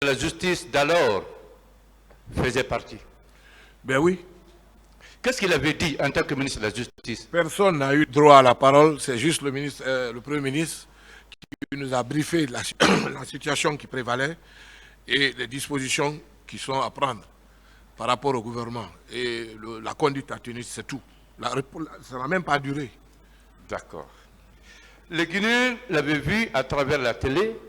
de la Justice d'alors faisait partie. Ben oui. Qu'est-ce qu'il avait dit en tant que ministre de la Justice? Personne n'a eu droit à la parole, c'est juste le Premier ministre qui nous a briefé la situation qui prévalait et les dispositions qui sont à prendre par rapport au gouvernement. Et la conduite à tenir, c'est tout. Ça n'a même pas duré. D'accord. Les Guinéens l'avaient vu à travers la télé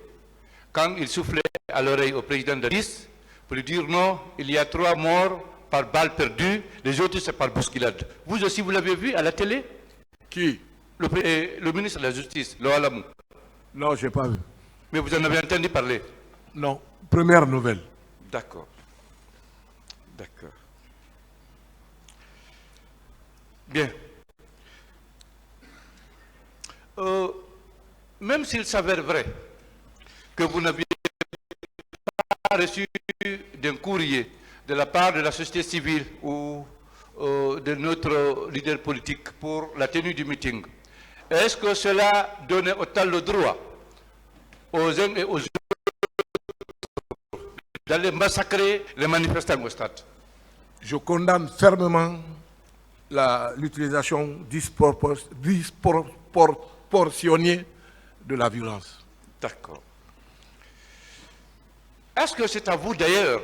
quand il soufflait à l'oreille au président de l'IS pour lui dire non, il y a 3 morts par balle perdue, les autres c'est par bousculade. Vous aussi, vous l'avez vu à la télé? Qui? Le ministre de la Justice, Loalamou. Non, je n'ai pas vu. Mais vous en avez entendu parler? Non, première nouvelle. D'accord. D'accord. Bien. Même s'il s'avère vrai que vous n'aviez pas reçu d'un courrier de la part de la société civile ou de notre leader politique pour la tenue du meeting, est-ce que cela donnait autant le droit aux uns et aux autres d'aller massacrer les manifestants au stade? Je condamne fermement l'utilisation disproportionnée de la violence. D'accord. Est-ce que c'est à vous d'ailleurs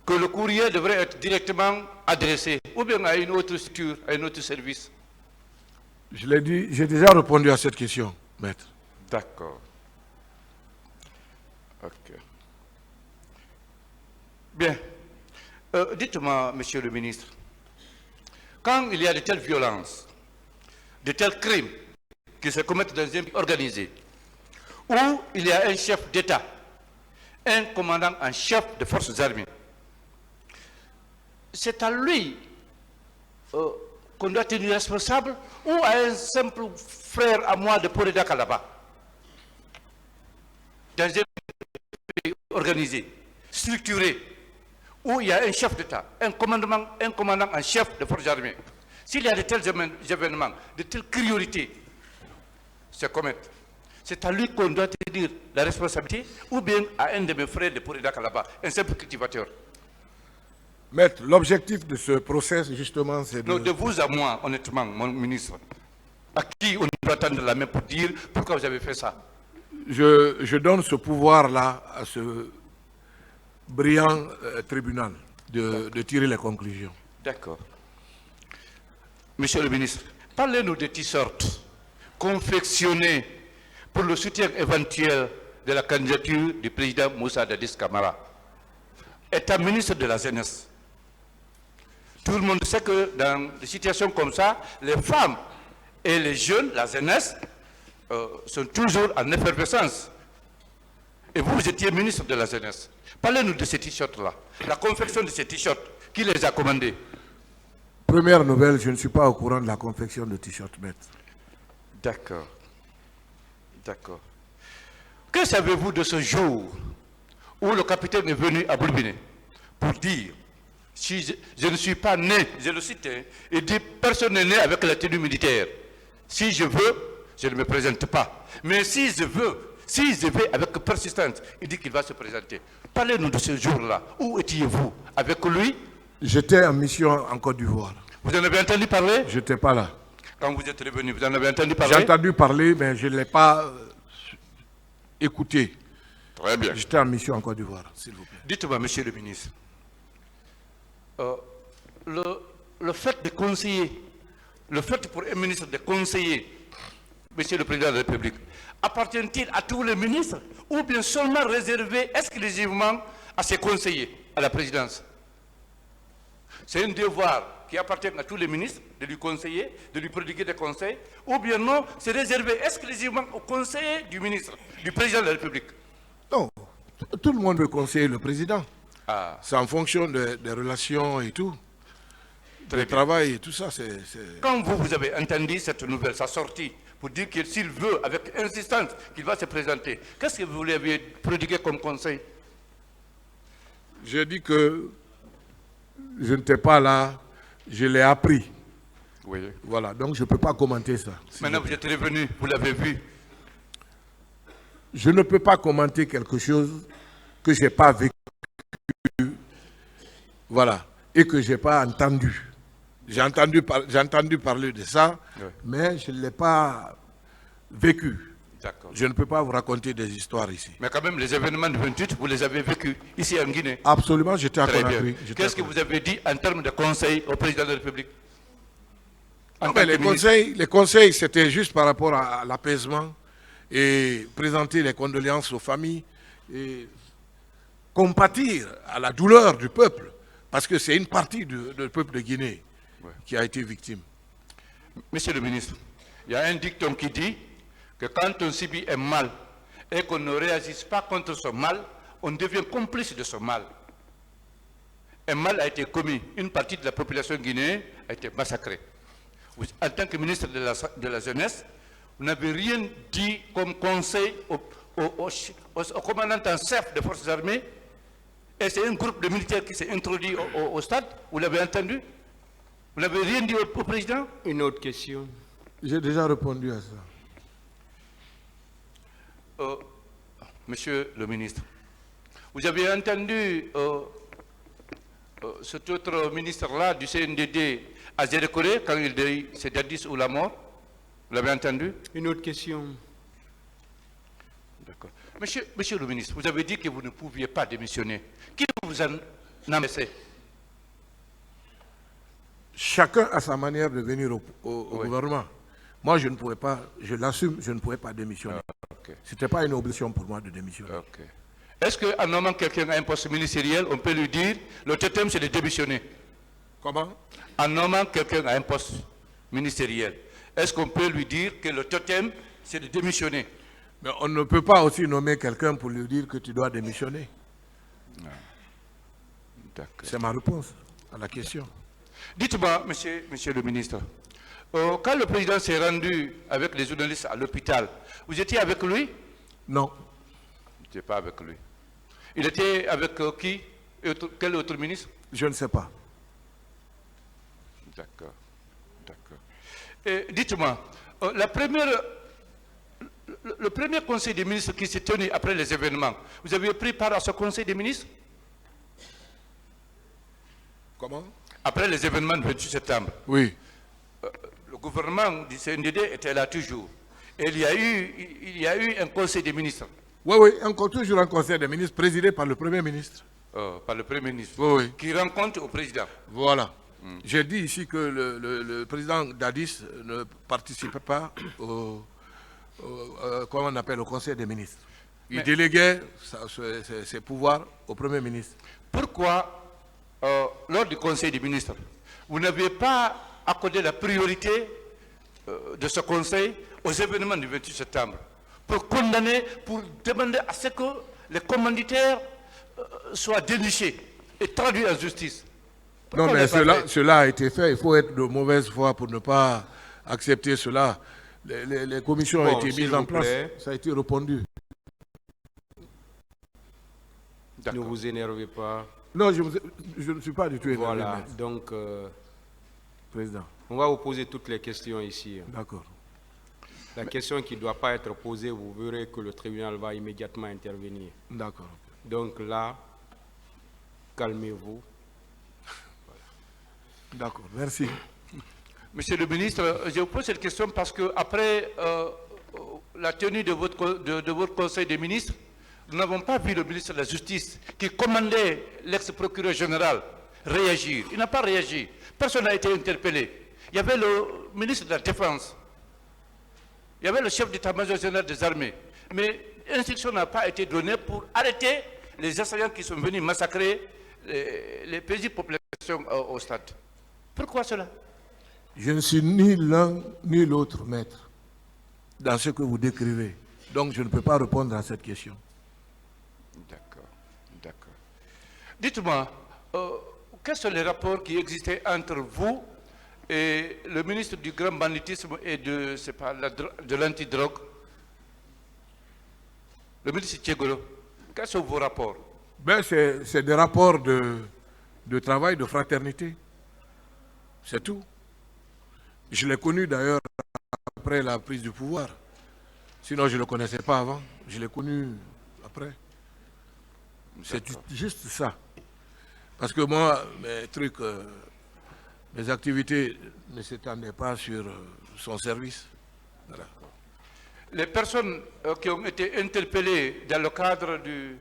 que le courrier devrait être directement adressé ou bien à une autre structure, à un autre service? Je l'ai dit, j'ai déjà répondu à cette question, maître. D'accord. Ok. Bien. Dites-moi, monsieur le ministre, quand il y a de telles violences, de tels crimes qui se commettent dans un pays organisé, où il y a un chef d'État, un commandant en chef des forces armées, c'est à lui qu'on doit tenir responsable ou à un simple frère à moi de Poredaka là-bas, dans un pays organisé, structuré, où il y a un chef d'État, un commandant en chef des forces armées. S'il y a de tels événements, de telles priorités se commettent, c'est à lui qu'on doit tenir la responsabilité ou bien à un de mes frères de Poredaka là-bas, un simple cultivateur. Maître, l'objectif de ce procès, justement, c'est de vous à moi, honnêtement, mon ministre, à qui on doit tendre la main pour dire pourquoi vous avez fait ça? Je donne ce pouvoir-là à ce brillant tribunal de tirer les conclusions. D'accord. Monsieur le ministre, parlez-nous des t-shirts confectionnés pour le soutien éventuel de la candidature du président Moussa Dadis Camara. Étant ministre de la jeunesse, tout le monde sait que dans des situations comme ça, les femmes et les jeunes, la jeunesse, sont toujours en effervescence. Et vous étiez ministre de la jeunesse. Parlez-nous de ces t-shirts-là, la confection de ces t-shirts, qui les a commandés? Première nouvelle, je ne suis pas au courant de la confection de t-shirts, maître. D'accord. D'accord. Que savez-vous de ce jour où le capitaine est venu à Boulbiné pour dire, si je ne suis pas né, je le cite, il dit, personne n'est né avec la tenue militaire. Si je veux, je ne me présente pas. Mais si je vais avec persistance, il dit qu'il va se présenter. Parlez-nous de ce jour-là. Où étiez-vous avec lui? J'étais en mission en Côte d'Ivoire. Vous en avez entendu parler? Je n'étais pas là. Quand vous êtes revenu, vous en avez entendu parler? J'ai entendu parler, mais je ne l'ai pas écouté. Très bien. J'étais en mission en Côte d'Ivoire, s'il vous plaît. Dites-moi, monsieur le ministre, le fait de conseiller, le fait pour un ministre de conseiller, monsieur le président de la République, appartient-il à tous les ministres ou bien seulement réservé exclusivement à ses conseillers, à la présidence? C'est un devoir qui appartient à tous les ministres de lui conseiller, de lui prodiguer des conseils, ou bien non, c'est réservé exclusivement aux conseillers du ministre, du président de la République? Non, tout le monde veut conseiller le président. Ah. C'est en fonction des relations et tout. Le travail et tout ça, c'est... Quand vous avez entendu cette nouvelle, sa sortie, pour dire que s'il veut, avec insistance, qu'il va se présenter, qu'est-ce que vous lui avez prodigué comme conseil? J'ai dit que je n'étais pas là, je l'ai appris. Oui. Voilà, donc je ne peux pas commenter ça. Maintenant, vous êtes revenu, vous l'avez vu. Je ne peux pas commenter quelque chose que je n'ai pas vécu, voilà, et que je n'ai pas entendu. J'ai entendu parler de ça, Oui. mais je ne l'ai pas vécu. D'accord. Je ne peux pas vous raconter des histoires ici. Mais quand même, les événements du 28, vous les avez vécus ici en Guinée. Absolument, j'étais à Très bien. Conakry. Qu'est-ce que vous avez dit en termes de conseils au président de la République? En Non, tant mais que ministre. les conseils, c'était juste par rapport à l'apaisement et présenter les condoléances aux familles et compatir à la douleur du peuple, parce que c'est une partie du peuple de Guinée qui a été victime. Monsieur le ministre, il y a un dicton qui dit que quand on subit un mal et qu'on ne réagisse pas contre ce mal, on devient complice de ce mal. Un mal a été commis, une partie de la population guinéenne a été massacrée. Vous, en tant que ministre de la Jeunesse, vous n'avez rien dit comme conseil au commandant en chef des forces armées, et c'est un groupe de militaires qui s'est introduit au stade, vous l'avez entendu? Vous n'avez rien dit au président? Une autre question. J'ai déjà répondu à ça. Monsieur le ministre, vous avez entendu cet autre ministre-là du CNDD à Zérekoré quand il dit c'est Dadis ou la mort? Vous l'avez entendu? Une autre question. D'accord. Monsieur le ministre, vous avez dit que vous ne pouviez pas démissionner. Qui vous en a laissé? Chacun a sa manière de venir au Oui. gouvernement. Moi, je ne pouvais pas, je l'assume, je ne pouvais pas démissionner. Ok. Ce n'était pas une obligation pour moi de démissionner. Ok. Est-ce qu'en nommant quelqu'un à un poste ministériel, on peut lui dire le totem c'est de démissionner? Comment? En nommant quelqu'un à un poste ministériel, est-ce qu'on peut lui dire que le totem c'est de démissionner? Mais on ne peut pas aussi nommer quelqu'un pour lui dire que tu dois démissionner. D'accord. C'est ma réponse à la question. Dites-moi, monsieur le ministre, quand le président s'est rendu avec les journalistes à l'hôpital, vous étiez avec lui? Non. Vous n'étiez pas avec lui. Il était avec qui? Quel autre ministre? Je ne sais pas. D'accord. D'accord. Dites-moi, le premier conseil des ministres qui s'est tenu après les événements, vous avez pris part à ce conseil des ministres? Comment? Après les événements du 28 septembre. Oui. Le gouvernement du CNDD était là toujours. Et il y a eu un conseil des ministres. Oui, oui, encore toujours un conseil des ministres présidé par le Premier ministre. Par le Premier ministre. Oui, oui. Qui rencontre au président. Voilà. J'ai dit ici que le président Dadis ne participait pas comment on appelle, au conseil des ministres. Il déléguait ses pouvoirs au Premier ministre. Pourquoi, lors du conseil des ministres, vous n'avez pas accordé la priorité de ce conseil aux événements du 28 septembre pour condamner, pour demander à ce que les commanditaires soient dénichés et traduits en justice? Pourquoi Non, on mais n'a pas fait? cela a été fait. Il faut être de mauvaise foi pour ne pas accepter cela. Les commissions ont été s'il mises en vous place. plaît. Ça a été répondu. Ne D'accord. vous énervez pas. Non, je ne suis pas du tout énervé, Voilà. maître. Donc, Président. on va vous poser toutes les questions ici. D'accord. La question qui ne doit pas être posée, vous verrez que le tribunal va immédiatement intervenir. D'accord. Donc là, calmez-vous. D'accord. Merci. Monsieur le ministre, je vous pose cette question parce que après la tenue de votre conseil des ministres, nous n'avons pas vu le ministre de la Justice qui commandait l'ex-procureur général réagir. Il n'a pas réagi. Personne n'a été interpellé. Il y avait le ministre de la Défense. Il y avait le chef d'état-major général des armées. Mais instruction n'a pas été donnée pour arrêter les assaillants qui sont venus massacrer les paisibles populations au stade. Pourquoi cela? Je ne suis ni l'un ni l'autre, maître, dans ce que vous décrivez. Donc, je ne peux pas répondre à cette question. D'accord, d'accord. Dites-moi, quels sont les rapports qui existaient entre vous et le ministre du grand banditisme et de l'antidrogue, le ministre Tchegolo? Quels sont vos rapports? Ben, c'est des rapports de travail, de fraternité. C'est tout. Je l'ai connu d'ailleurs après la prise du pouvoir. Sinon, je ne le connaissais pas avant. Je l'ai connu après. C'est juste ça. Parce que moi, mes activités ne s'étendaient pas sur son service. Voilà. Les personnes qui ont été interpellées dans le cadre de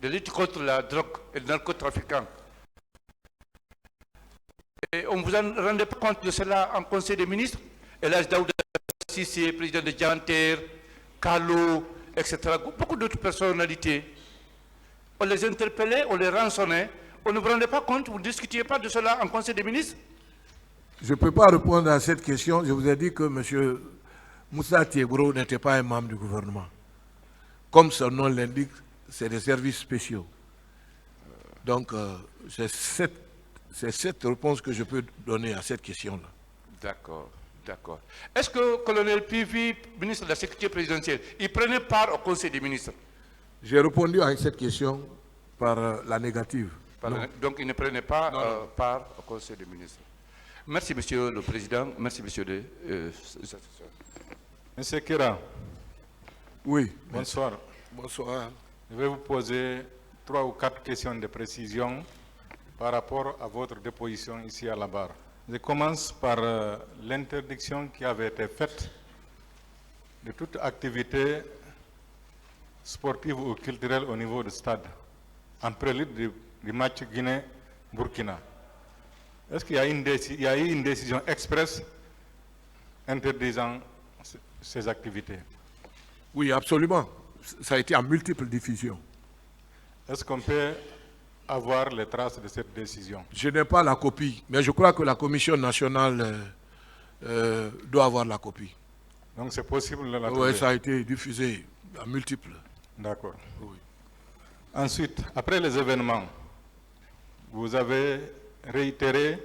lutte contre la drogue et le narcotrafiquant, et on ne vous en rendait pas compte de cela en Conseil des ministres? Elhadji Daouda Cissé, président de Dianter, Carlo, etc. Beaucoup d'autres personnalités. On les interpellait, on les rançonnait. On ne vous rendait pas compte, vous ne discutiez pas de cela en Conseil des ministres? Je ne peux pas répondre à cette question. Je vous ai dit que M. Moussa Tiebro n'était pas un membre du gouvernement. Comme son nom l'indique, c'est des services spéciaux. Donc, c'est cette réponse que je peux donner à cette question-là. D'accord, d'accord. Est-ce que colonel Pivi, ministre de la Sécurité présidentielle, il prenait part au Conseil des ministres? J'ai répondu à cette question par la négative. Donc, il ne prenait pas part au Conseil des ministres. Merci, Monsieur le Président. Merci, Monsieur le assesseurs. Monsieur Kira. Oui. Bonsoir. Bonsoir. Je vais vous poser 3 ou 4 questions de précision par rapport à votre déposition ici à la barre. Je commence par l'interdiction qui avait été faite de toute activité sportive ou culturelle au niveau du stade, en prélude du match Guinée-Burkina. Est-ce qu'il y a eu une décision expresse interdisant ces activités? Oui, absolument. Ça a été en multiples diffusions. Est-ce qu'on peut avoir les traces de cette décision? Je n'ai pas la copie, mais je crois que la Commission nationale doit avoir la copie. Donc c'est possible de la trouver? Oui, ça a été diffusé en multiples. D'accord. Oui. Ensuite, après les événements, vous avez réitéré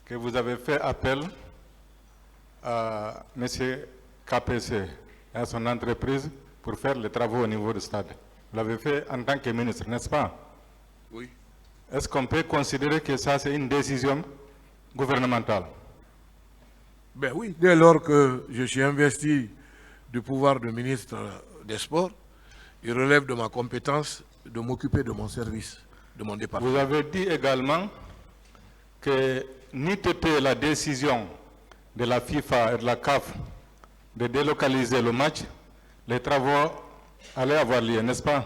que vous avez fait appel à M. KPC et à son entreprise pour faire les travaux au niveau du stade. Vous l'avez fait en tant que ministre, n'est-ce pas? Oui. Est-ce qu'on peut considérer que ça, c'est une décision gouvernementale? Ben oui, dès lors que je suis investi du pouvoir de ministre des Sports, il relève de ma compétence de m'occuper de mon service, de mon département. Vous avez dit également que n'eût été la décision de la FIFA et de la CAF de délocaliser le match, les travaux allaient avoir lieu, n'est-ce pas?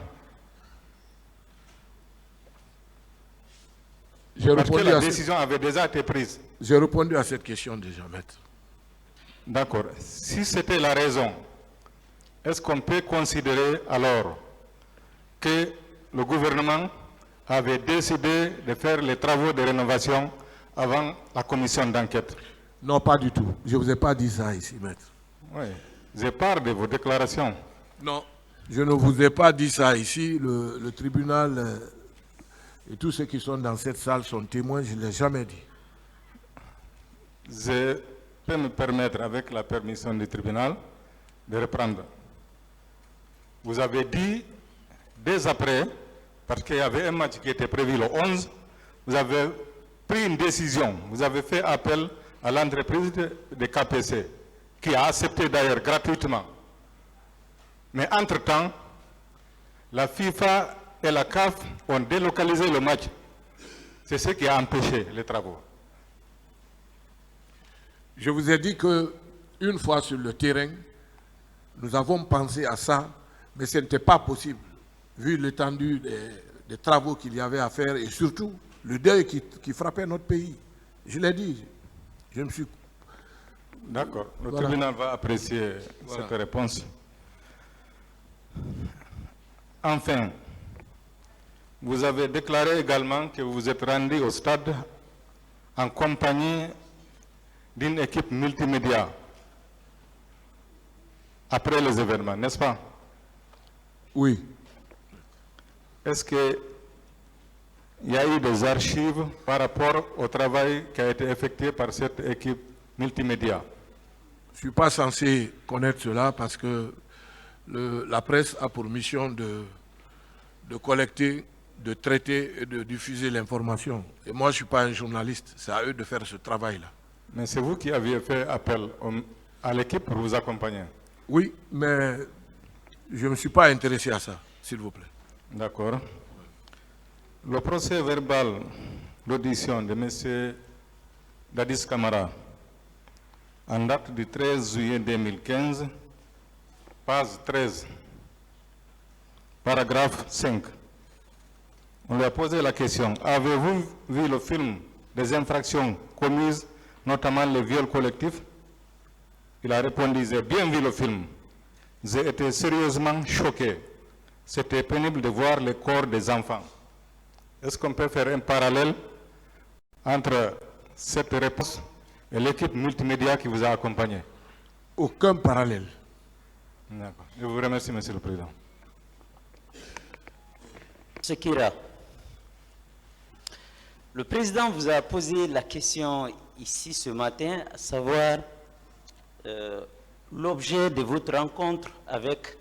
Parce que la décision avait déjà été prise. J'ai répondu à cette question déjà, maître. D'accord. Si c'était la raison, est-ce qu'on peut considérer alors que le gouvernement avait décidé de faire les travaux de rénovation avant la commission d'enquête? Non, pas du tout. Je ne vous ai pas dit ça ici, maître. Oui. J'ai peur de vos déclarations. Non, je ne vous ai pas dit ça ici. Le tribunal et tous ceux qui sont dans cette salle sont témoins, je ne l'ai jamais dit. Je peux me permettre, avec la permission du tribunal, de reprendre. Vous avez dit, dès après, parce qu'il y avait un match qui était prévu le 11, vous avez pris une décision, vous avez fait appel à l'entreprise de KPC, qui a accepté d'ailleurs gratuitement. Mais entre-temps, la FIFA et la CAF ont délocalisé le match. C'est ce qui a empêché les travaux. Je vous ai dit qu'une fois sur le terrain, nous avons pensé à ça, mais ce n'était pas possible, vu l'étendue des travaux qu'il y avait à faire et surtout le deuil qui frappait notre pays. Je l'ai dit, je me suis... D'accord, le tribunal va apprécier cette réponse. Enfin, vous avez déclaré également que vous vous êtes rendu au stade en compagnie d'une équipe multimédia après les événements, n'est-ce pas? Oui. Est-ce qu'il y a eu des archives par rapport au travail qui a été effectué par cette équipe multimédia? Je ne suis pas censé connaître cela parce que la presse a pour mission de collecter, de traiter et de diffuser l'information. Et moi, je ne suis pas un journaliste, c'est à eux de faire ce travail-là. Mais c'est vous qui aviez fait appel à l'équipe pour vous accompagner? Oui, mais je ne me suis pas intéressé à ça. s'il vous plaît. D'accord. Le procès verbal d'audition de M. Dadis Camara, en date du 13 juillet 2015, page 13, paragraphe 5. On lui a posé la question, avez-vous vu le film des infractions commises, notamment les viols collectifs? Il a répondu, j'ai bien vu le film. J'ai été sérieusement choqué. C'était pénible de voir les corps des enfants. Est-ce qu'on peut faire un parallèle entre cette réponse et l'équipe multimédia qui vous a accompagné? Aucun parallèle. D'accord. Je vous remercie, Monsieur le Président. Sekira, le président vous a posé la question ici ce matin, à savoir l'objet de votre rencontre avec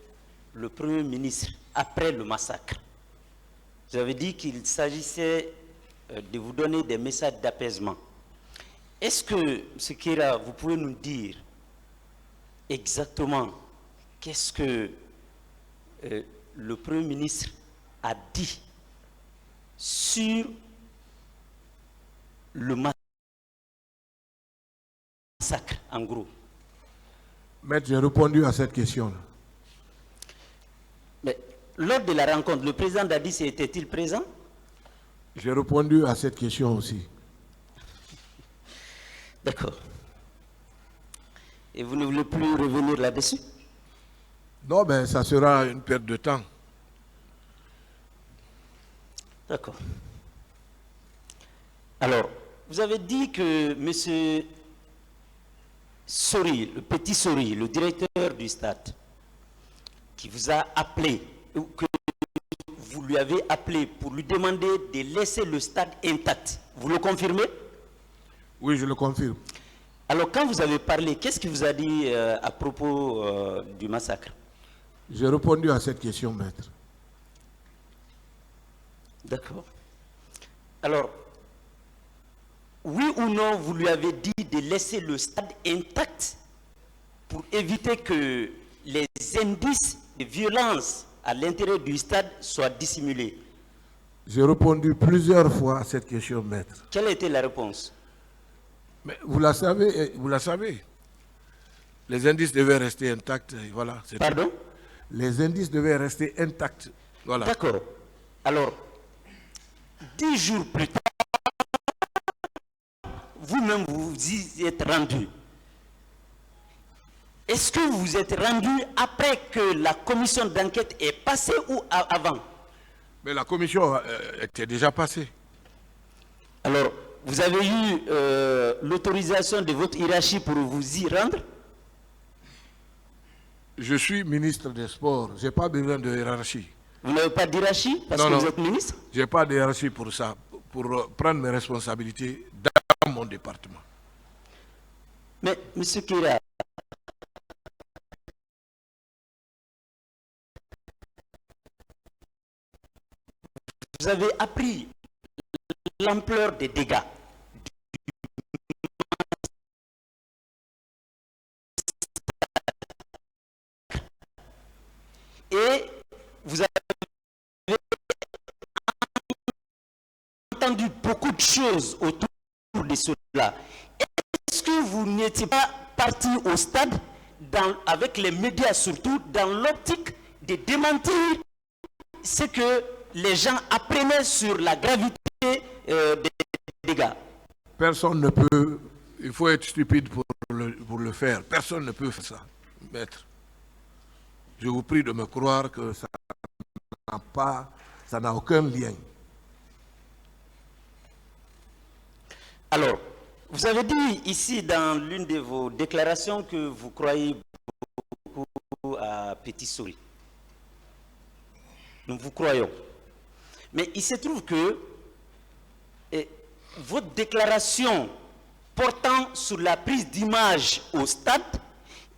le Premier ministre après le massacre. Vous avez dit qu'il s'agissait de vous donner des messages d'apaisement. Est-ce que, Sekira, vous pouvez nous dire exactement qu'est-ce que le Premier ministre a dit sur le massacre, en gros? Maître, j'ai répondu à cette question-là. Mais lors de la rencontre, le président Dadis était-il présent? J'ai répondu à cette question aussi. D'accord. Et vous ne voulez plus revenir là-dessus? Non, ben ça sera une perte de temps. D'accord. Alors, vous avez dit que M. Sori, le petit Sori, le directeur du stade, qui vous a appelé, ou que vous lui avez appelé pour lui demander de laisser le stade intact, vous le confirmez? Oui, je le confirme. Alors, quand vous avez parlé, qu'est-ce qu'il vous a dit à propos du massacre? J'ai répondu à cette question, maître. D'accord. Alors, oui ou non, vous lui avez dit de laisser le stade intact pour éviter que les indices de violence à l'intérieur du stade soient dissimulés? J'ai répondu plusieurs fois à cette question, maître. Quelle était la réponse? Mais vous la savez, vous la savez. Les indices devaient rester intacts, et voilà. Pardon? Les indices devaient rester intacts. Voilà. D'accord. Alors, 10 jours plus tard, vous-même vous y êtes rendu. Est-ce que vous vous êtes rendu après que la commission d'enquête est passée ou avant? Mais la commission était déjà passée. Alors, vous avez eu l'autorisation de votre hiérarchie pour vous y rendre? Je suis ministre des Sports. Je n'ai pas besoin de hiérarchie. Vous n'avez pas d'hiérarchie parce que vous êtes ministre? Je n'ai pas de hiérarchie pour ça, pour prendre mes responsabilités dans mon département. Mais, M. Kira, vous avez appris l'ampleur des dégâts. Et vous avez entendu beaucoup de choses autour de cela. Est-ce que vous n'étiez pas parti au stade, avec les médias surtout, dans l'optique de démentir ce que les gens apprenaient sur la gravité des dégâts? Personne ne peut, il faut être stupide pour le faire. Personne ne peut faire ça, maître. Je vous prie de me croire que ça n'a aucun lien. Alors, vous avez dit ici dans l'une de vos déclarations que vous croyez beaucoup à Petit Sori. Nous vous croyons. Mais il se trouve que votre déclaration portant sur la prise d'image au stade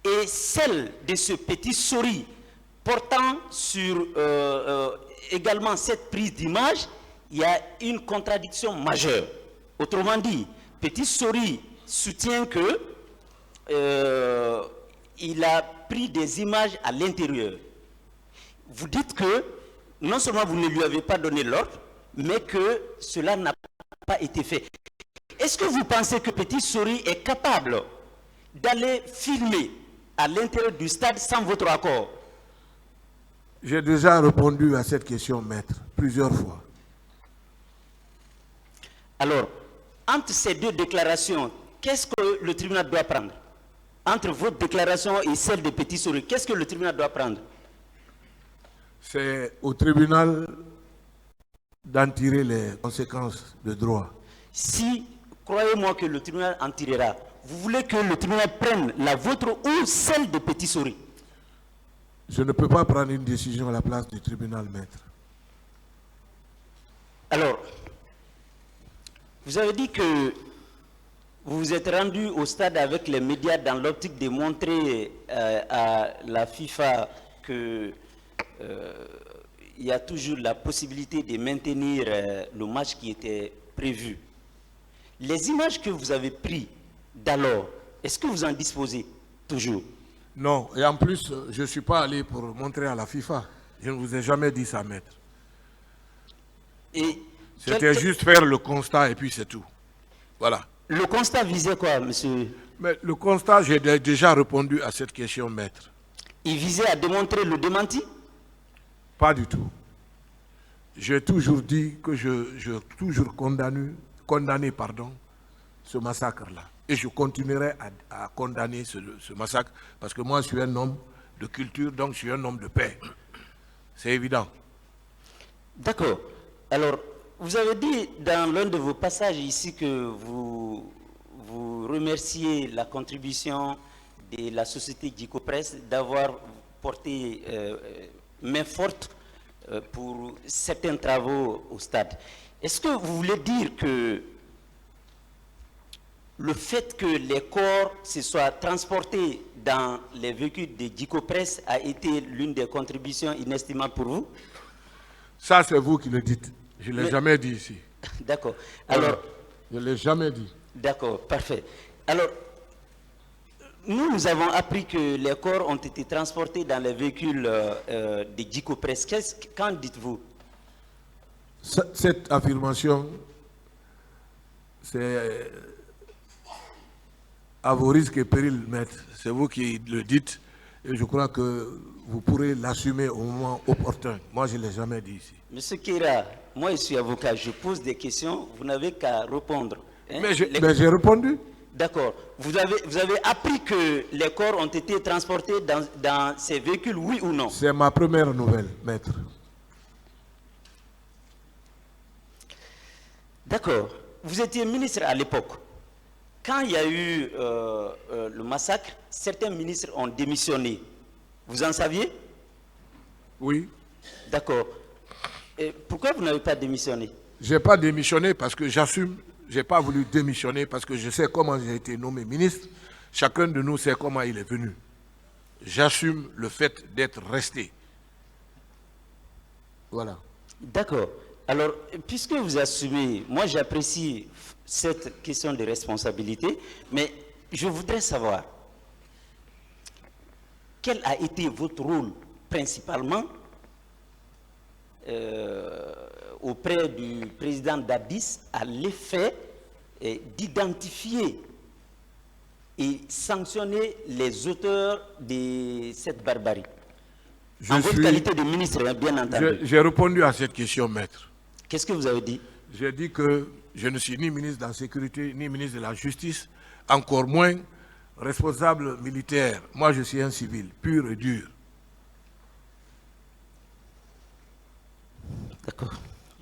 et celle de ce Petit Sori portant sur également cette prise d'image, il y a une contradiction majeure. Autrement dit, Petit Sori soutient que il a pris des images à l'intérieur. Vous dites que non seulement vous ne lui avez pas donné l'ordre, mais que cela n'a pas été fait. Est-ce que vous pensez que Petit Sori est capable d'aller filmer à l'intérieur du stade sans votre accord? J'ai déjà répondu à cette question, maître, plusieurs fois. Alors, entre ces deux déclarations, qu'est-ce que le tribunal doit prendre? Entre votre déclaration et celle de Petit Sori, qu'est-ce que le tribunal doit prendre? C'est au tribunal d'en tirer les conséquences de droit. Si, croyez-moi que le tribunal en tirera, vous voulez que le tribunal prenne la vôtre ou celle de Petit Sori? Je ne peux pas prendre une décision à la place du tribunal, maître. Alors, vous avez dit que vous vous êtes rendu au stade avec les médias dans l'optique de montrer à la FIFA que il y a toujours la possibilité de maintenir le match qui était prévu. Les images que vous avez prises d'alors, est-ce que vous en disposez toujours? Non, et en plus, je ne suis pas allé pour montrer à la FIFA. Je ne vous ai jamais dit ça, maître. C'était juste faire le constat et puis c'est tout. Voilà. Le constat visait quoi, monsieur? Mais le constat, j'ai déjà répondu à cette question, maître. Il visait à démontrer le démenti? Pas du tout. J'ai toujours dit que je toujours condamné ce massacre-là. Et je continuerai à condamner ce massacre parce que moi, je suis un homme de culture, donc je suis un homme de paix. C'est évident. D'accord. Alors, vous avez dit dans l'un de vos passages ici que vous remerciez la contribution de la société Djicopresse d'avoir porté main forte pour certains travaux au stade. Est-ce que vous voulez dire que le fait que les corps se soient transportés dans les véhicules de Djicopresse a été l'une des contributions inestimables pour vous? Ça, c'est vous qui le dites. Je ne l'ai jamais dit ici. D'accord. Alors, je ne l'ai jamais dit. D'accord, parfait. Alors, nous avons appris que les corps ont été transportés dans les véhicules de Djicopresse. Qu'en dites-vous? Cette affirmation, c'est à vos risques et périls, maître. C'est vous qui le dites et je crois que vous pourrez l'assumer au moment opportun. Moi, je ne l'ai jamais dit ici. Monsieur Keira, moi je suis avocat, je pose des questions, vous n'avez qu'à répondre. Hein? Mais j'ai répondu. D'accord. Vous avez appris que les corps ont été transportés dans ces véhicules, oui ou non? C'est ma première nouvelle, maître. D'accord. Vous étiez ministre à l'époque. Quand il y a eu le massacre, certains ministres ont démissionné. Vous en saviez? Oui. D'accord. Et pourquoi vous n'avez pas démissionné? Je n'ai pas démissionné parce que j'assume. Je n'ai pas voulu démissionner parce que je sais comment j'ai été nommé ministre. Chacun de nous sait comment il est venu. J'assume le fait d'être resté. Voilà. D'accord. Alors, puisque vous assumez, moi j'apprécie cette question de responsabilité, mais je voudrais savoir quel a été votre rôle principalement auprès du président Dadis à l'effet d'identifier et sanctionner les auteurs de cette barbarie. En votre qualité de ministre, bien entendu. J'ai répondu à cette question, maître. Qu'est-ce que vous avez dit? J'ai dit que je ne suis ni ministre de la Sécurité, ni ministre de la Justice, encore moins responsable militaire. Moi, je suis un civil, pur et dur. D'accord.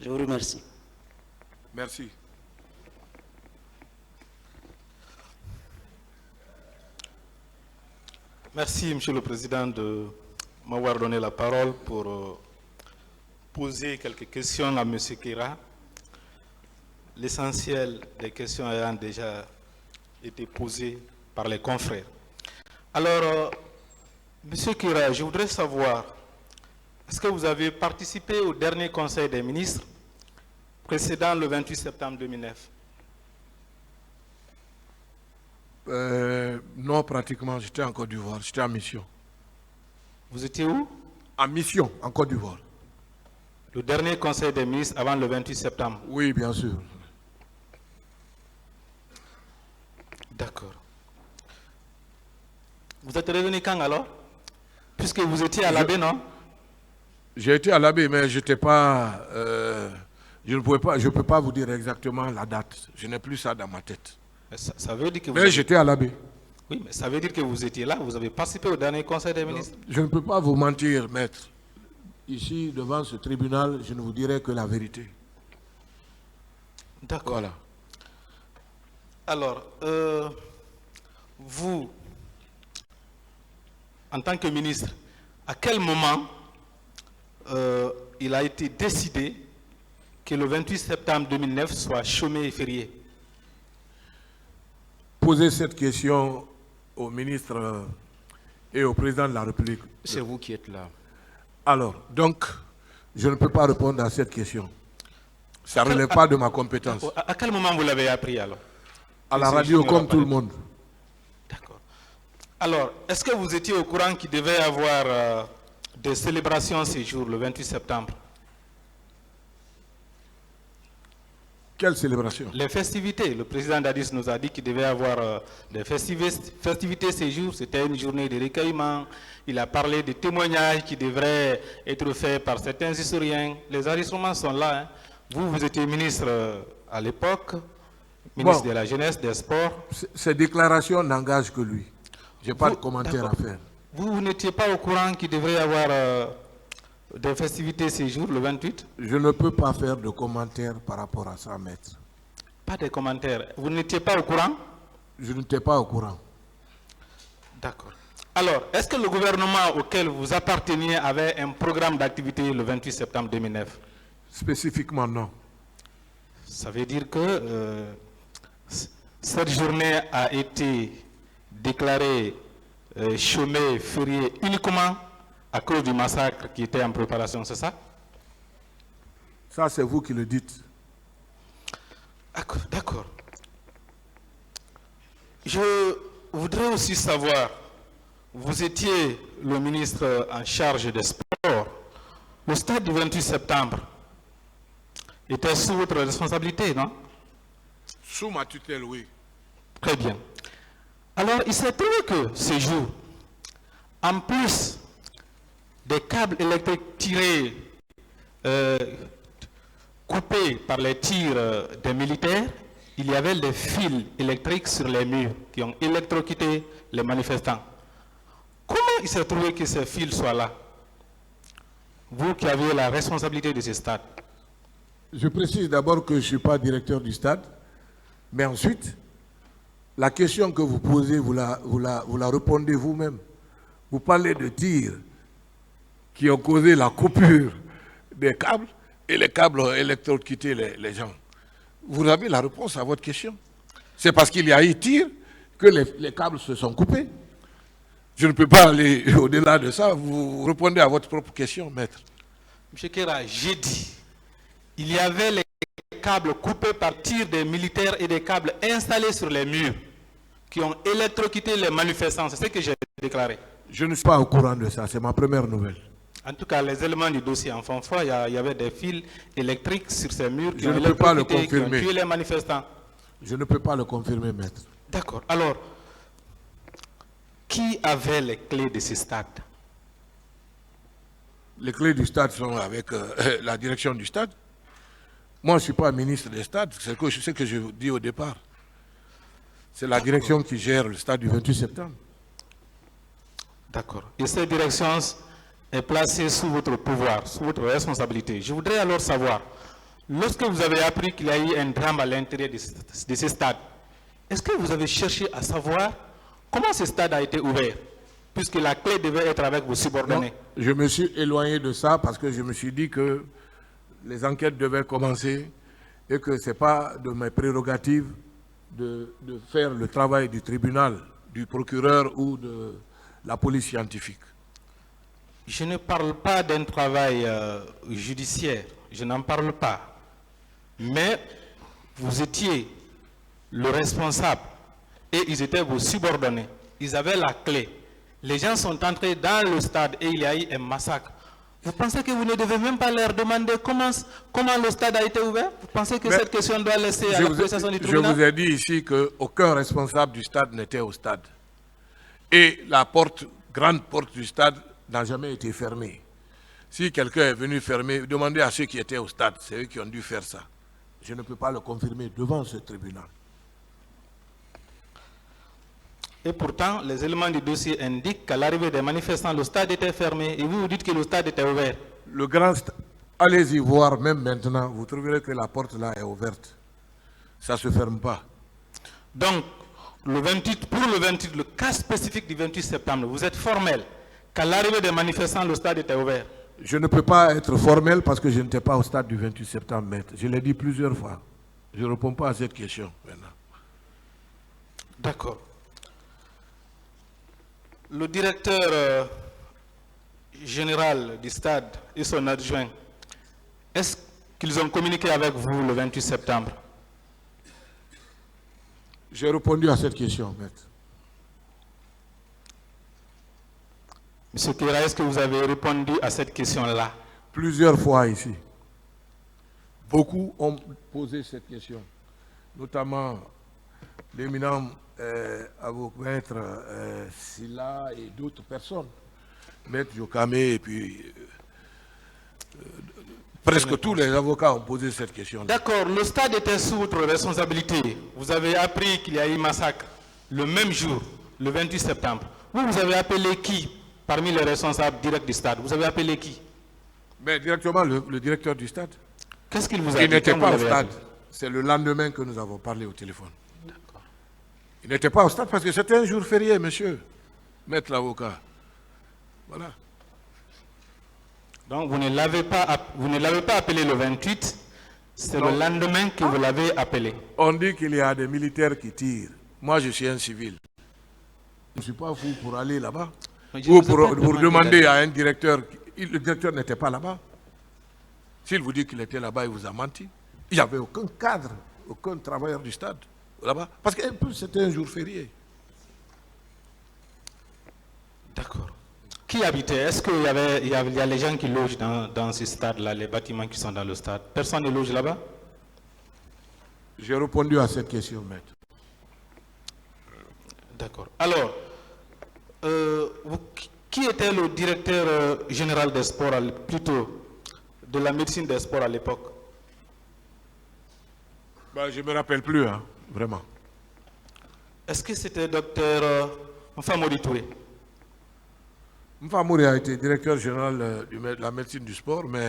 Je vous remercie. Merci. Merci, Monsieur le Président, de m'avoir donné la parole pour poser quelques questions à M. Keira. L'essentiel des questions ayant déjà été posées par les confrères. Alors, M. Keira, je voudrais savoir, est-ce que vous avez participé au dernier Conseil des ministres précédent le 28 septembre 2009? Non, pratiquement, j'étais en Côte d'Ivoire, j'étais en mission. Vous étiez où? En mission, en Côte d'Ivoire. Le dernier conseil des ministres avant le 28 septembre. Oui, bien sûr. D'accord. Vous êtes revenu quand alors? Puisque vous étiez à l'Abbé, non? J'ai été à l'Abbé, mais j'étais pas... je ne peux pas vous dire exactement la date. Je n'ai plus ça dans ma tête. Mais ça veut dire que vous... Mais j'étais à l'Abbé. Oui, mais ça veut dire que vous étiez là, vous avez participé au dernier conseil des ministres. Je ne peux pas vous mentir, maître. Ici, devant ce tribunal, je ne vous dirai que la vérité. D'accord. Voilà. Alors, vous, en tant que ministre, à quel moment il a été décidé que le 28 septembre 2009 soit chômé et férié? Posez cette question au ministre et au président de la République. C'est vous qui êtes là. Alors, donc, je ne peux pas répondre à cette question. Ça ne relève pas de ma compétence. À quel moment vous l'avez appris alors? À la C'est radio, juste comme tout le monde. D'accord. Alors, est-ce que vous étiez au courant qu'il devait y avoir des célébrations ces jours, le 28 septembre? Quelle célébration? Les festivités. Le président Dadis nous a dit qu'il devait y avoir des festivités ces jours. C'était une journée de recueillement. Il a parlé de témoignages qui devraient être faits par certains historiens. Les enregistrements sont là. Hein. Vous étiez ministre à l'époque, ministre de la Jeunesse, des Sports. Ces déclarations n'engagent que lui. Je n'ai pas de commentaire à d'accord. faire. Vous n'étiez pas au courant qu'il devrait y avoir des festivités ces jours, le 28? Je ne peux pas faire de commentaires par rapport à ça, maître. Pas de commentaires. Vous n'étiez pas au courant? Je n'étais pas au courant. D'accord. Alors, est-ce que le gouvernement auquel vous apparteniez avait un programme d'activité le 28 septembre 2009? Spécifiquement, non. Ça veut dire que cette journée a été déclarée chômée, fériée uniquement à cause du massacre qui était en préparation, c'est ça? Ça, c'est vous qui le dites. D'accord. Je voudrais aussi savoir, vous étiez le ministre en charge des sports. Le stade du 28 septembre était sous votre responsabilité, non? Sous ma tutelle, oui. Très bien. Alors, il s'est trouvé que ce jour, en plus des câbles électriques tirés, coupés par les tirs des militaires, il y avait des fils électriques sur les murs qui ont électrocuté les manifestants. Comment il s'est trouvé que ces fils soient là? Vous qui avez la responsabilité de ce stade. Je précise d'abord que je ne suis pas directeur du stade, mais ensuite, la question que vous posez, vous la répondez vous-même. Vous parlez de tirs qui ont causé la coupure des câbles et les câbles ont électrocuté les gens. Vous avez la réponse à votre question. C'est parce qu'il y a eu tir que les câbles se sont coupés. Je ne peux pas aller au-delà de ça. Vous répondez à votre propre question, maître. M. Kera, j'ai dit, il y avait les câbles coupés par tir des militaires et des câbles installés sur les murs qui ont électrocuté les manifestants. C'est ce que j'ai déclaré. Je ne suis pas au courant de ça. C'est ma première nouvelle. En tout cas, les éléments du dossier en font foi. Il y avait des fils électriques sur ces murs qui Je ont ne peux pas le électrocuté, qui ont confirmer. tué les manifestants. Je ne peux pas le confirmer, maître. D'accord. Alors, qui avait les clés de ce stade? Les clés du stade sont avec la direction du stade. Moi, je ne suis pas ministre des stades. C'est ce que je dis au départ. C'est la direction qui gère le stade du 28 septembre. D'accord. Et cette direction est placée sous votre pouvoir, sous votre responsabilité. Je voudrais alors savoir, lorsque vous avez appris qu'il y a eu un drame à l'intérieur de ce stade, est-ce que vous avez cherché à savoir comment ce stade a été ouvert, puisque la clé devait être avec vos subordonnés? Non, je me suis éloigné de ça parce que je me suis dit que les enquêtes devaient commencer et que ce n'est pas de mes prérogatives de faire le travail du tribunal, du procureur ou de la police scientifique. Je ne parle pas d'un travail judiciaire, je n'en parle pas. Mais vous étiez le responsable et ils étaient vos subordonnés. Ils avaient la clé. Les gens sont entrés dans le stade et il y a eu un massacre. Vous pensez que vous ne devez même pas leur demander comment le stade a été ouvert? Vous pensez que cette question doit laisser à l'appréciation du tribunal? Je vous ai dit ici qu'aucun responsable du stade n'était au stade. Et la grande porte du stade n'a jamais été fermée. Si quelqu'un est venu fermer, demandez à ceux qui étaient au stade, c'est eux qui ont dû faire ça. Je ne peux pas le confirmer devant ce tribunal. Et pourtant, les éléments du dossier indiquent qu'à l'arrivée des manifestants, le stade était fermé et vous dites que le stade était ouvert. Le grand stade, allez-y voir même maintenant, vous trouverez que la porte là est ouverte. Ça ne se ferme pas. Donc, pour le 28, le cas spécifique du 28 septembre, vous êtes formel qu'à l'arrivée des manifestants, le stade était ouvert. Je ne peux pas être formel parce que je n'étais pas au stade du 28 septembre, maître. Je l'ai dit plusieurs fois. Je ne réponds pas à cette question maintenant. D'accord. Le directeur général du stade et son adjoint, est-ce qu'ils ont communiqué avec vous le 28 septembre? J'ai répondu à cette question, maître. Monsieur Kera, est-ce que vous avez répondu à cette question-là? Plusieurs fois ici. Beaucoup ont posé cette question, notamment l'éminent maître Silla et d'autres personnes. Maître Jokame et puis presque tous les avocats ont posé cette question. D'accord, le stade était sous votre responsabilité. Vous avez appris qu'il y a eu massacre le même jour, le 28 septembre. Vous avez appelé qui parmi les responsables directs du stade? Vous avez appelé qui? Mais directement le directeur du stade. Qu'est-ce qu'il vous a dit? Il n'était pas au stade. C'est le lendemain que nous avons parlé au téléphone. Il n'était pas au stade parce que c'était un jour férié, monsieur, maître l'avocat. Voilà. Donc vous ne l'avez pas appelé le 28, c'est le lendemain que vous l'avez appelé. On dit qu'il y a des militaires qui tirent. Moi, je suis un civil. Je ne suis pas fou pour aller là-bas. Ou pour demander à un directeur. Le directeur n'était pas là-bas. S'il vous dit qu'il était là-bas, il vous a menti. Il n'y avait aucun cadre, aucun travailleur du stade là-bas. Parce que c'était un jour férié. D'accord. Qui habitait? Est-ce qu'il y a les gens qui logent dans ce stade-là, les bâtiments qui sont dans le stade? Personne ne loge là-bas? J'ai répondu à cette question, maître. D'accord. Alors, qui était le directeur général des sports, plutôt de la médecine des sports à l'époque? Je ne me rappelle plus, hein, vraiment. Est-ce que c'était docteur Mfamori Touré? Mfamouri a été directeur général de la médecine du sport, mais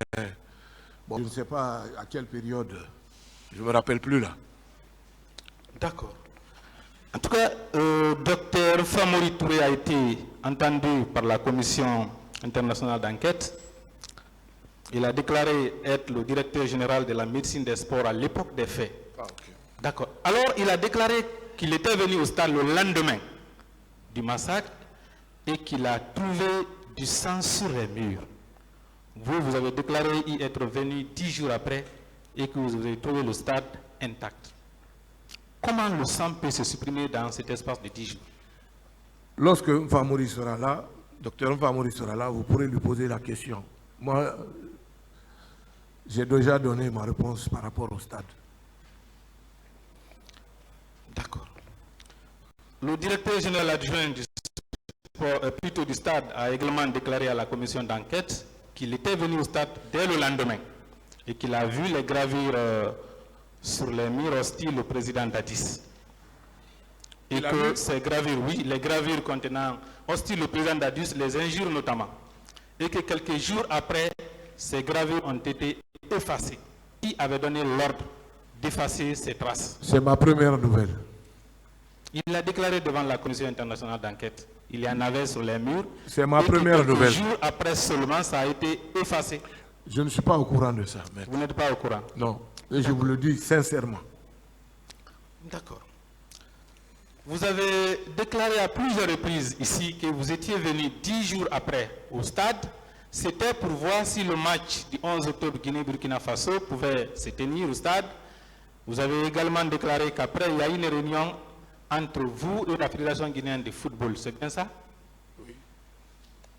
bon, je ne sais pas à quelle période, je ne me rappelle plus là. D'accord. En tout cas, docteur Mfamori Touré a été entendu par la Commission internationale d'enquête. Il a déclaré être le directeur général de la médecine des sports à l'époque des faits. Ah, okay. D'accord. Alors, il a déclaré qu'il était venu au stade le lendemain du massacre et qu'il a trouvé du sang sur les murs. Vous avez déclaré y être venu 10 jours après et que vous avez trouvé le stade intact. Comment le sang peut se supprimer dans cet espace de 10 jours? Lorsque Mfamouri sera là, docteur Mfamouri sera là, vous pourrez lui poser la question. Moi, j'ai déjà donné ma réponse par rapport au stade. D'accord. Le directeur général adjoint du stade a également déclaré à la commission d'enquête qu'il était venu au stade dès le lendemain et qu'il a vu les gravures sur les murs hostiles au président Dadis. Et que ces gravures, oui, les gravures contenant hostiles au président Dadis, les injures notamment. Et que quelques jours après, ces gravures ont été effacées. Qui avait donné l'ordre d'effacer ces traces? C'est ma première nouvelle. Il l'a déclaré devant la Commission internationale d'enquête. Il y en avait sur les murs. C'est ma première nouvelle. Quelques jours après seulement, ça a été effacé. Je ne suis pas au courant de ça, maître. Vous n'êtes pas au courant? Non. Et je vous le dis sincèrement. D'accord. Vous avez déclaré à plusieurs reprises ici que vous étiez venu 10 jours après au stade. C'était pour voir si le match du 11 octobre Guinée-Burkina Faso pouvait se tenir au stade. Vous avez également déclaré qu'après, il y a eu une réunion entre vous et la Fédération guinéenne de football. C'est bien ça? Oui.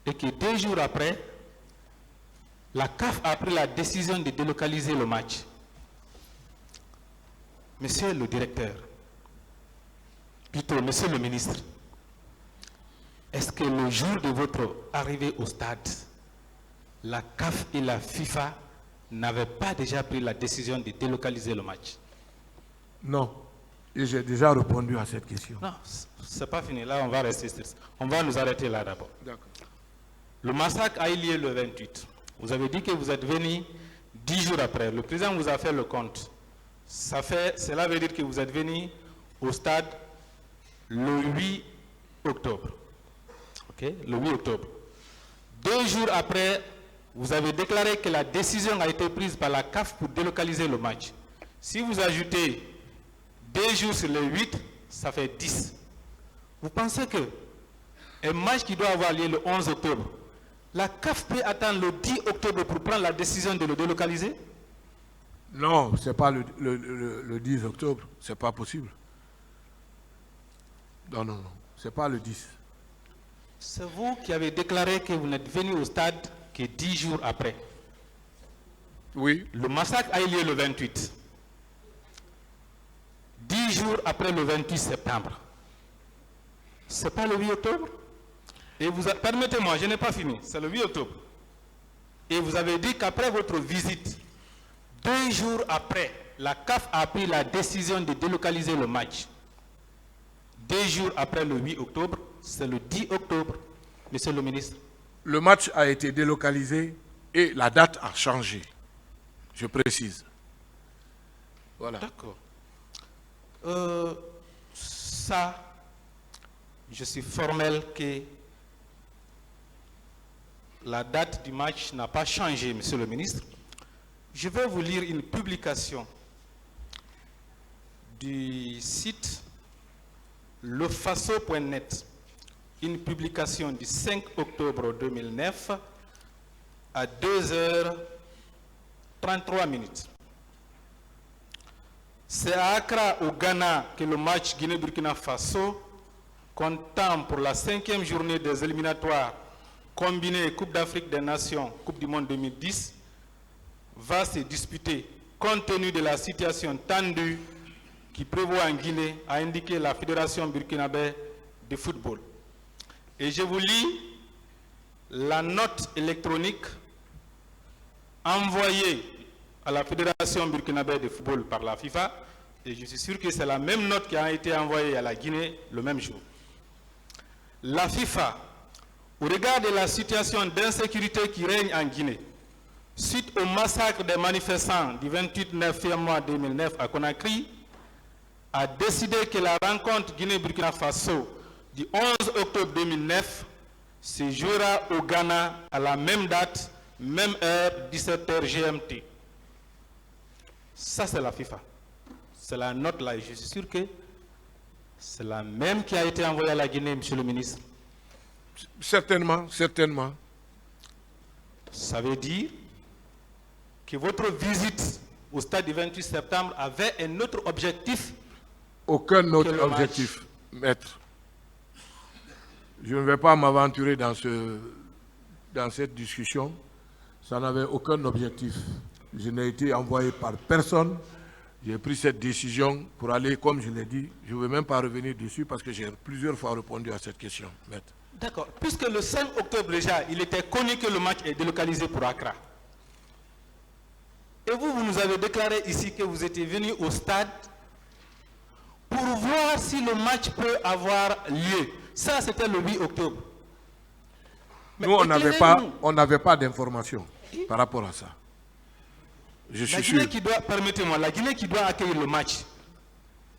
Et que 2 jours après, la CAF a pris la décision de délocaliser le match. Monsieur le directeur, plutôt monsieur le ministre, est-ce que le jour de votre arrivée au stade, la CAF et la FIFA n'avaient pas déjà pris la décision de délocaliser le match? Non. Et j'ai déjà répondu à cette question. Non, c'est pas fini. Là, on va rester sur ça. On va nous arrêter là d'abord. D'accord. Le massacre a eu lieu le 28. Vous avez dit que vous êtes venu 10 jours après. Le président vous a fait le compte. Cela veut dire que vous êtes venu au stade le 8 octobre. OK? Le 8 octobre. 2 jours après, vous avez déclaré que la décision a été prise par la CAF pour délocaliser le match. Si vous ajoutez 2 jours sur le 8, ça fait 10. Vous pensez que un match qui doit avoir lieu le 11 octobre, la CAF peut attendre le 10 octobre pour prendre la décision de le délocaliser? Non, ce n'est pas le 10 octobre. Ce n'est pas possible. Non, non, non. Ce n'est pas le 10. C'est vous qui avez déclaré que vous n'êtes venu au stade que 10 jours après. Oui. Le massacre a eu lieu le 28. 10 jours après le 28 septembre. Ce n'est pas le 8 octobre? Et permettez-moi, je n'ai pas fini. C'est le 8 octobre. Et vous avez dit qu'après votre visite, 2 jours après, la CAF a pris la décision de délocaliser le match. 2 jours après le 8 octobre, c'est le 10 octobre, monsieur le ministre. Le match a été délocalisé et la date a changé. Je précise. Voilà. D'accord. Ça, je suis formel que la date du match n'a pas changé, monsieur le ministre. Je vais vous lire une publication du site lefaso.net, une publication du 5 octobre 2009 à 2h33 minutes. C'est à Accra, au Ghana, que le match Guinée-Burkina Faso, comptant pour la 5e journée des éliminatoires combinés Coupe d'Afrique des Nations, Coupe du Monde 2010, va se disputer. Compte tenu de la situation tendue qui prévaut en Guinée, a indiqué la Fédération burkinabé de football. Et je vous lis la note électronique envoyée à la Fédération burkinabé de football par la FIFA, et je suis sûr que c'est la même note qui a été envoyée à la Guinée le même jour. La FIFA, au regard de la situation d'insécurité qui règne en Guinée, suite au massacre des manifestants du 28 février 2009 à Conakry, a décidé que la rencontre Guinée-Burkina Faso du 11 octobre 2009 se jouera au Ghana à la même date, même heure, 17h GMT. Ça, c'est la FIFA. C'est la note là, et je suis sûr que c'est la même qui a été envoyée à la Guinée, monsieur le ministre. Certainement, certainement. Ça veut dire que votre visite au stade du 28 septembre avait un autre objectif. Aucun autre objectif, maître. Je ne vais pas m'aventurer dans cette discussion. Ça n'avait aucun objectif. Je n'ai été envoyé par personne. J'ai pris cette décision pour aller, comme je l'ai dit, je ne vais même pas revenir dessus parce que j'ai plusieurs fois répondu à cette question, maître. D'accord. Puisque le 5 octobre déjà, il était connu que le match est délocalisé pour Accra. Et vous nous avez déclaré ici que vous étiez venu au stade pour voir si le match peut avoir lieu. Ça, c'était le 8 octobre. Mais nous, on n'avait pas d'informations par rapport à ça. Je suis sûr. Permettez-moi, la Guinée qui doit accueillir le match,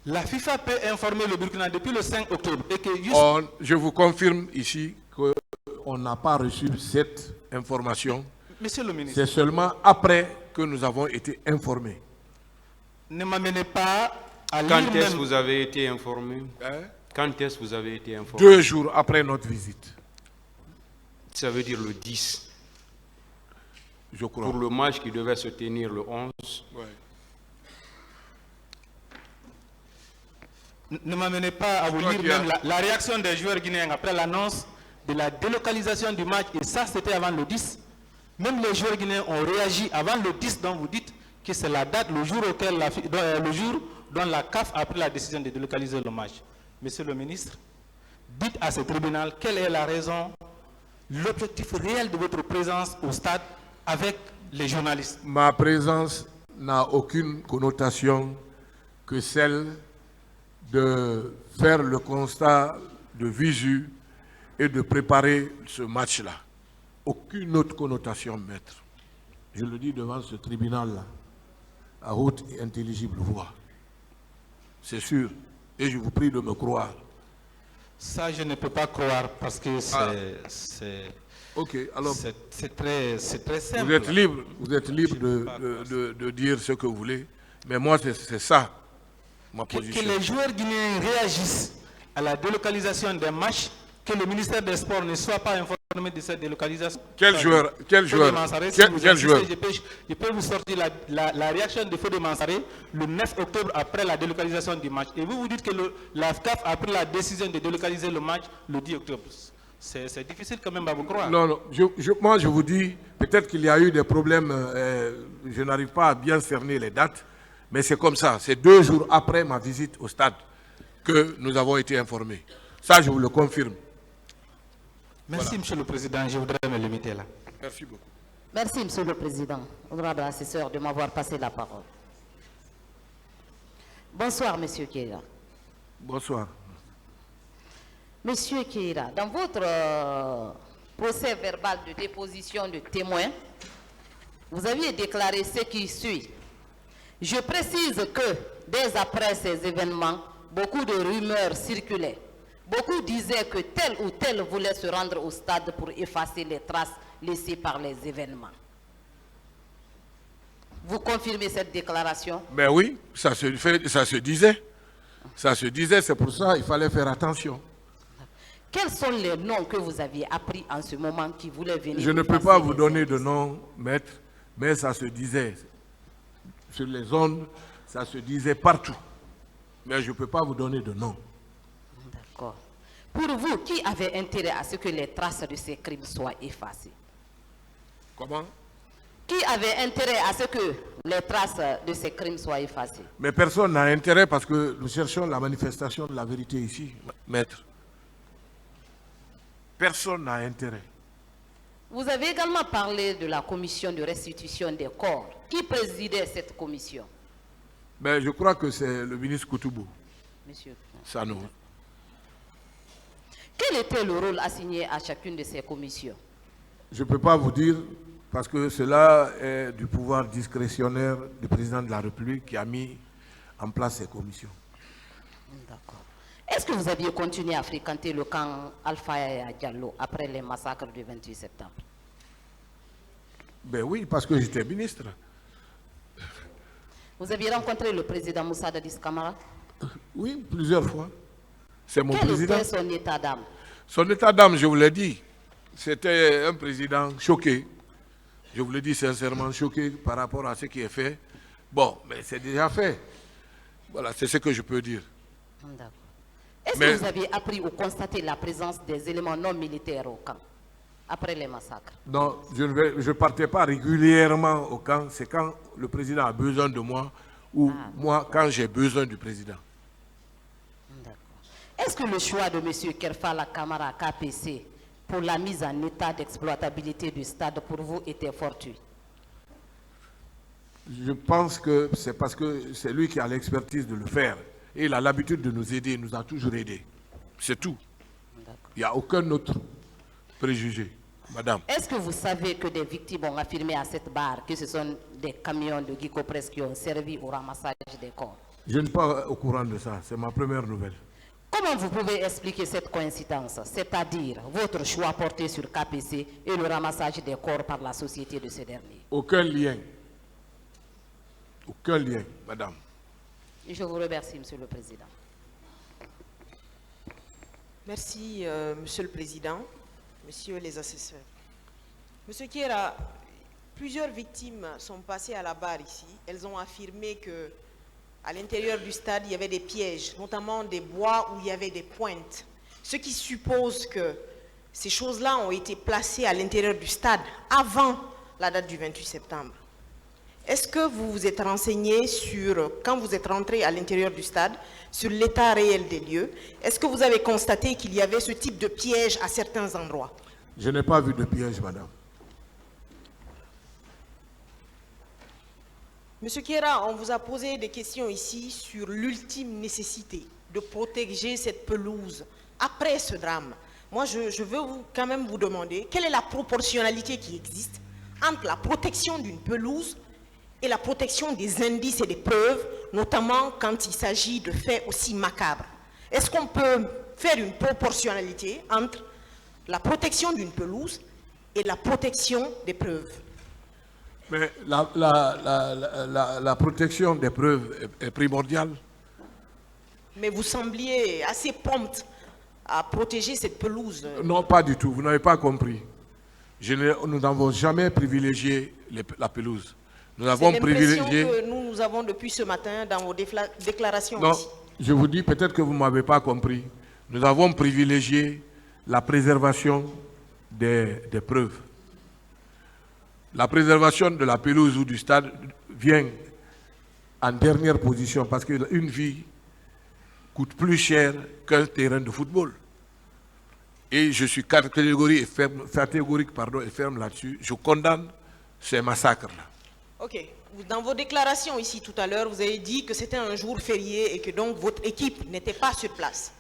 la FIFA peut informer le Burkina depuis le 5 octobre. Et que je vous confirme ici qu'on n'a pas reçu cette information. Monsieur le ministre. C'est seulement après que nous avons été informés. Ne m'amenez pas à lire. Quand est-ce que vous avez été informé? Quand est-ce que vous avez été informé? 2 jours après notre visite. Ça veut dire le 10. Je crois. Pour le match qui devait se tenir le 11. Ouais. Ne m'amenez pas à vous lire même la réaction des joueurs guinéens après l'annonce de la délocalisation du match. Et ça, c'était avant le 10. Même les joueurs guinéens ont réagi avant le 10 dont vous dites que c'est la date, le jour dont la CAF a pris la décision de délocaliser le match. Monsieur le ministre, dites à ce tribunal quelle est la raison, l'objectif réel de votre présence au stade avec les journalistes. Ma présence n'a aucune connotation que celle de faire le constat de visu et de préparer ce match-là. Aucune autre connotation, maître. Je le dis devant ce tribunal-là, à haute et intelligible voix. C'est sûr, et je vous prie de me croire. Ça, je ne peux pas croire parce que c'est Ok, alors très simple. vous êtes libre de dire ce que vous voulez, mais moi c'est ça ma position. Que les joueurs guinéens réagissent à la délocalisation des matchs, que le ministère des Sports ne soit pas informé de cette délocalisation. Quel joueur Je peux vous sortir la réaction de Fodé Mansaré le 9 octobre après la délocalisation du match. Et vous dites que la CAF a pris la décision de délocaliser le match le 10 octobre. C'est difficile quand même à vous croire. Non, moi je vous dis, peut-être qu'il y a eu des problèmes, je n'arrive pas à bien cerner les dates, mais c'est comme ça. C'est 2 jours après ma visite au stade que nous avons été informés. Ça, je vous le confirme. Merci, Voilà. Monsieur le Président. Je voudrais me limiter là. Merci beaucoup. Merci, Monsieur le Président, honorable assesseur, de m'avoir passé la parole. Bonsoir, Monsieur Keira. Bonsoir. Monsieur Keira, dans votre procès verbal de déposition de témoins, vous aviez déclaré ce qui suit. Je précise que, dès après ces événements, beaucoup de rumeurs circulaient. Beaucoup disaient que tel ou tel voulait se rendre au stade pour effacer les traces laissées par les événements. Vous confirmez cette déclaration? Ben oui, ça se disait. Ça se disait, c'est pour ça qu'il fallait faire attention. Quels sont les noms que vous aviez appris en ce moment qui voulaient venir? Je ne peux pas vous donner de nom, maître, mais ça se disait. Sur les ondes, ça se disait partout. Mais je ne peux pas vous donner de nom. D'accord. Pour vous, qui avait intérêt à ce que les traces de ces crimes soient effacées? Comment? Qui avait intérêt à ce que les traces de ces crimes soient effacées? Mais personne n'a intérêt parce que nous cherchons la manifestation de la vérité ici, maître. Personne n'a intérêt. Vous avez également parlé de la commission de restitution des corps. Qui présidait cette commission? Mais je crois que c'est le ministre Koutoubou. Monsieur. Sano. Quel était le rôle assigné à chacune de ces commissions? Je ne peux pas vous dire parce que cela est du pouvoir discrétionnaire du président de la République qui a mis en place ces commissions. D'accord. Est-ce que vous aviez continué à fréquenter le camp Alpha Yaya Diallo après les massacres du 28 septembre? Ben oui, parce que j'étais ministre. Vous aviez rencontré le président Moussa Dadis Camara? Oui, plusieurs fois. C'est mon Quel président. était son état d'âme? Son état d'âme, je vous l'ai dit, c'était un président choqué. Je vous l'ai dit sincèrement, choqué par rapport à ce qui est fait. Bon, mais c'est déjà fait. Voilà, c'est ce que je peux dire. D'accord. Est-ce Mais- que vous aviez appris ou constaté la présence des éléments non militaires au camp après les massacres? Non, je ne partais pas régulièrement au camp. C'est quand le président a besoin de moi ou moi quand j'ai besoin du président. D'accord. Est-ce que le choix de M. Kerfala Kamara KPC pour la mise en état d'exploitabilité du stade pour vous était fortuit? Je pense que c'est parce que c'est lui qui a l'expertise de le faire. Et il a l'habitude de nous aider, il nous a toujours aidés. C'est tout. Il n'y a aucun autre préjugé, madame. Est-ce que vous savez que des victimes ont affirmé à cette barre que ce sont des camions de Guico Press qui ont servi au ramassage des corps? Je ne suis pas au courant de ça, c'est ma première nouvelle. Comment vous pouvez expliquer cette coïncidence, c'est-à-dire votre choix porté sur KPC et le ramassage des corps par la société de ce dernier? Aucun lien. Aucun lien, madame. Je vous remercie, Monsieur le Président. Merci, Monsieur le Président, Messieurs les assesseurs. Monsieur Keira, plusieurs victimes sont passées à la barre ici. Elles ont affirmé que à l'intérieur du stade, il y avait des pièges, notamment des bois où il y avait des pointes. Ce qui suppose que ces choses-là ont été placées à l'intérieur du stade avant la date du 28 septembre. Est-ce que vous vous êtes renseigné sur, quand vous êtes rentré à l'intérieur du stade, sur l'état réel des lieux? Est-ce que vous avez constaté qu'il y avait ce type de piège à certains endroits? Je n'ai pas vu de piège, madame. Monsieur Kéra, on vous a posé des questions ici sur l'ultime nécessité de protéger cette pelouse après ce drame. Moi, je veux quand même vous demander quelle est la proportionnalité qui existe entre la protection d'une pelouse et la protection des indices et des preuves, notamment quand il s'agit de faits aussi macabres. Est-ce qu'on peut faire une proportionnalité entre la protection d'une pelouse et la protection des preuves? Mais la protection des preuves est primordiale. Mais vous sembliez assez prompte à protéger cette pelouse. Non, pas du tout. Vous n'avez pas compris. Nous n'avons jamais privilégié la pelouse. Nous avons privilégié... que nous avons depuis ce matin dans vos déclarations. Non, ici. je vous dis, peut-être que vous ne m'avez pas compris. Nous avons privilégié la préservation des preuves. La préservation de la pelouse ou du stade vient en dernière position parce qu'une vie coûte plus cher qu'un terrain de football. Et je suis catégorique et ferme là-dessus. Je condamne ces massacres-là. Ok. Dans vos déclarations ici tout à l'heure, vous avez dit que c'était un jour férié et que donc votre équipe n'était pas sur place.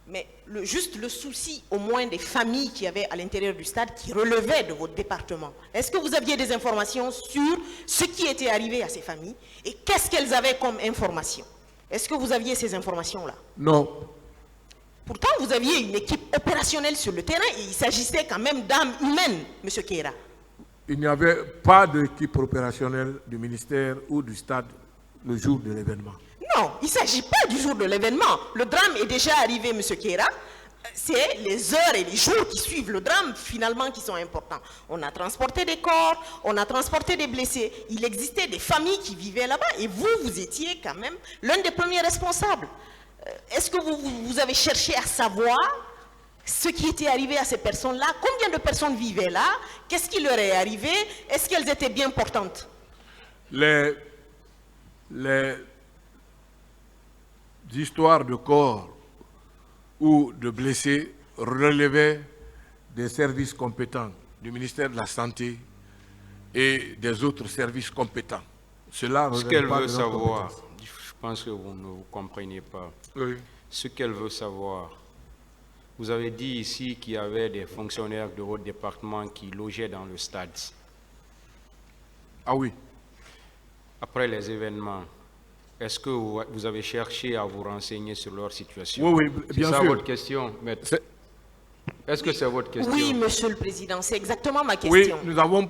Mais juste le souci au moins des familles qui avaient à l'intérieur du stade qui relevaient de votre département. Est-ce que vous aviez des informations sur ce qui était arrivé à ces familles et qu'est-ce qu'elles avaient comme information? Est-ce que vous aviez ces informations-là? Non. Pourtant, vous aviez une équipe opérationnelle sur le terrain et il s'agissait quand même d'âmes humaines, M. Kéra. Il n'y avait pas d'équipe opérationnelle du ministère ou du stade le jour de l'événement. Non, il ne s'agit pas du jour de l'événement. Le drame est déjà arrivé, M. Kéra. C'est les heures et les jours qui suivent le drame, finalement, qui sont importants. On a transporté des corps, on a transporté des blessés. Il existait des familles qui vivaient là-bas et vous étiez quand même l'un des premiers responsables. Est-ce que vous avez cherché à savoir ce qui était arrivé à ces personnes-là? Combien de personnes vivaient là? Qu'est-ce qui leur est arrivé? Est-ce qu'elles étaient bien portantes? Les histoires de corps ou de blessés relevaient des services compétents du ministère de la Santé et des autres services compétents. Cela Ce qu'elle pas veut de notre savoir, compétence. je pense que vous ne vous comprenez pas. Oui. Ce qu'elle veut savoir, vous avez dit ici qu'il y avait des fonctionnaires de votre département qui logeaient dans le stade. Ah oui. Après les événements, est-ce que vous avez cherché à vous renseigner sur leur situation? Oui, bien sûr. C'est ça votre question, maître? Est-ce que c'est votre question? Oui, Monsieur le Président, c'est exactement ma question. Oui, nous avons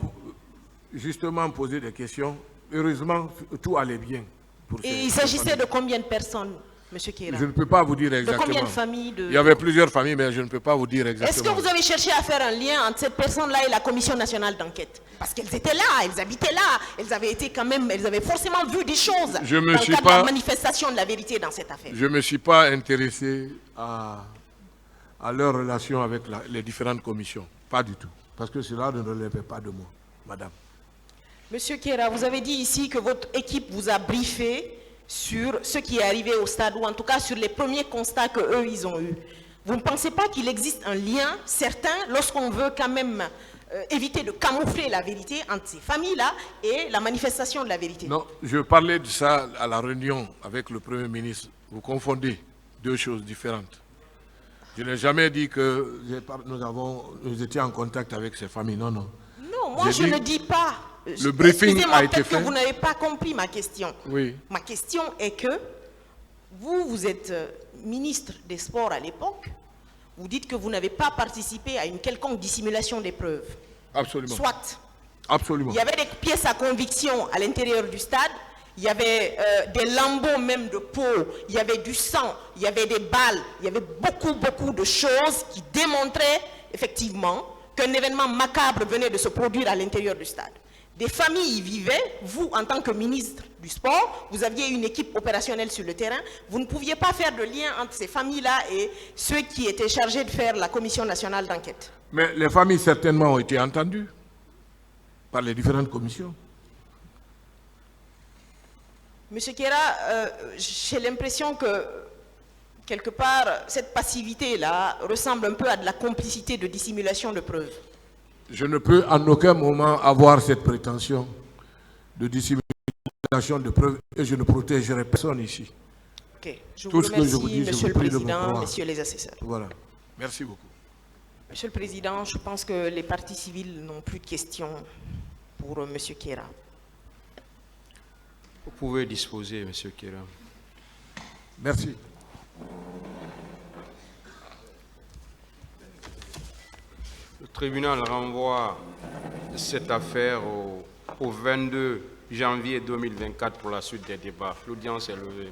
justement posé des questions. Heureusement, tout allait bien. Et il s'agissait de combien de personnes, M. Kéra? Je ne peux pas vous dire De exactement. combien de familles Il y avait plusieurs familles, mais je ne peux pas vous dire exactement. Est-ce que vous avez cherché à faire un lien entre cette personne-là et la Commission nationale d'enquête? Parce qu'elles étaient là, elles habitaient là, elles avaient été quand même, elles avaient forcément vu des choses dans le cadre de la manifestation de la vérité dans cette affaire. Je ne me suis pas intéressé à leur relation avec les différentes commissions. Pas du tout. Parce que cela ne relevait pas de moi, madame. Monsieur Kéra, vous avez dit ici que votre équipe vous a briefé sur ce qui est arrivé au stade, ou en tout cas sur les premiers constats qu'eux, ils ont eus. Vous ne pensez pas qu'il existe un lien certain lorsqu'on veut quand même éviter de camoufler la vérité entre ces familles-là et la manifestation de la vérité? Non, je parlais de ça à la réunion avec le Premier ministre. Vous confondez deux choses différentes. Je n'ai jamais dit que nous étions en contact avec ces familles. Non, non. Non, moi je ne dis pas. Le briefing a été fait. Que vous n'avez pas compris ma question. Oui. Ma question est que vous êtes ministre des Sports à l'époque. Vous dites que vous n'avez pas participé à une quelconque dissimulation des preuves. Absolument. Soit. Absolument. Il y avait des pièces à conviction à l'intérieur du stade. Il y avait des lambeaux même de peau. Il y avait du sang. Il y avait des balles. Il y avait beaucoup de choses qui démontraient effectivement qu'un événement macabre venait de se produire à l'intérieur du stade. Des familles y vivaient. Vous, en tant que ministre du Sport, vous aviez une équipe opérationnelle sur le terrain. Vous ne pouviez pas faire de lien entre ces familles-là et ceux qui étaient chargés de faire la Commission nationale d'enquête. Mais les familles, certainement, ont été entendues. par les différentes commissions. Monsieur Kéra, j'ai l'impression que, quelque part, cette passivité-là ressemble un peu à de la complicité de dissimulation de preuves. Je ne peux en aucun moment avoir cette prétention de dissimulation de preuves et je ne protégerai personne ici. Ok, je Tout vous ce que je remercie, vous dis, je Monsieur vous le prie de me Président, croire. Messieurs les assesseurs. Voilà. Merci beaucoup. Monsieur le Président, je pense que les parties civiles n'ont plus de questions pour Monsieur Kéra. Vous pouvez disposer, Monsieur Kéra. Merci. Le tribunal renvoie cette affaire au 22 janvier 2024 pour la suite des débats. L'audience est levée.